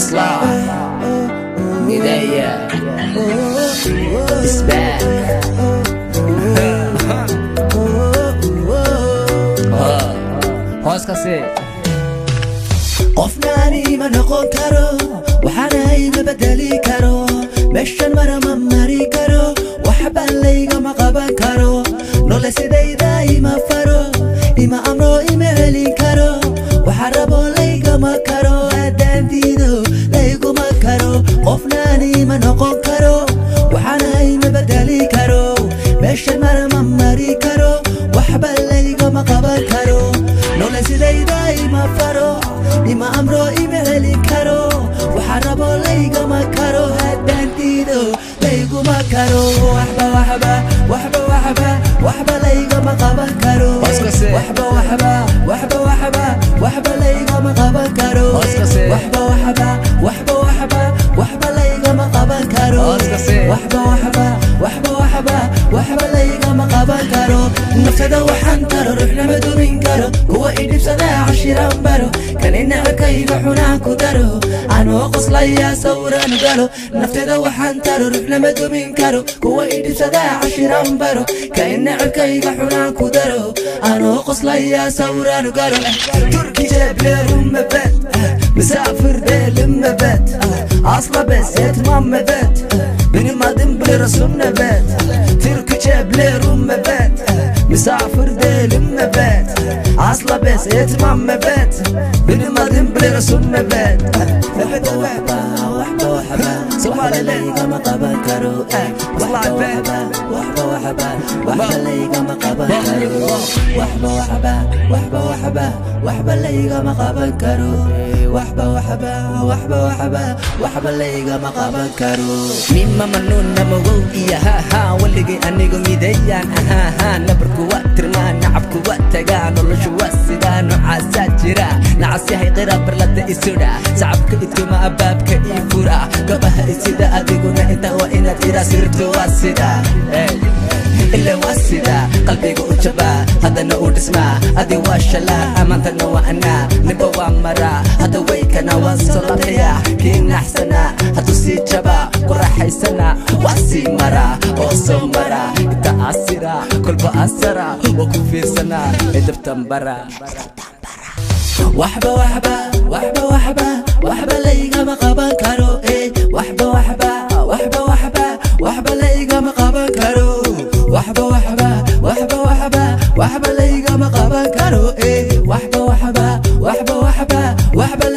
إصلاح بداية إسباق هوسكاسي qofnaani ma noqon karo waxaanay ma bedeli karo meeshan marama mari karo waxba laygama qaban karo nole sidayda ima faro ima amro ima helin karo waxa rabo laygama karo haddaan diido layguma karo qofnaani ma noqon karo waxaanay ma bedeli karo meeshan marama mari karo waxba laygama qaban karo nole sidayda ima faro ima amro ima helin karo waxa rabo laygama karo haddaan diido layguma karo waxba laygama qaban karo waxba laygama qaban karo waxba laygama qaban karo waxba laygama qaban karo naftada waxaan taro ruuxna ma dumin karo kuwa idhibsadaa cashiran baro kaninacakayga xunaan ku daro anoo qoslaya sawran galo naftada waxaan taro ruuxna ma dumin karo kuwa idhibsadaa cashiran baro kaninacakayga xunaan ku daro anoo qoslaya sawran galo turki jeblerumabad مسافر للمبات أصلا بسيت مامبات بني ما دنبلي رسوم نبات تركي جبلي رمبات مسافر للمبات أصلا بسيت مامبات بني ما دنبلي رسوم نبات وحبة سوالي ليغا ما قبان كارو وحبة ليغا ما قبان كارو وحبة ليغا ما قبان كارو وحبة ليغا ما قبان كارو مما منون نمو إياها واللي أنيقو ميديان نبركو واترما نعبكو واتقانو لشو واسدانو عاسات جرا نعسي هاي قراب برلد إسودا سعبك إتكما أبابك إيفورا قبها إسيدا أديقونا إنتا وإنا تيرا سرتو واسدا إلا واسدا قلبيقو أجبا هذا نقول اسمع أدي واشلا أمانتنا وأنا نبوا مرا هذا ويكنا وانصلاتيا كين أحسنا هاتو سيجبا قرحي سنة واسي مرا وصو مرا إتا أسيرا كل بأسرا وكفي سنة إدبتنبرا وحبة ليغا ما قبان كارو وحبة ليغا ما قبان كارو وحبة ليغا ما قبان كارو وحبة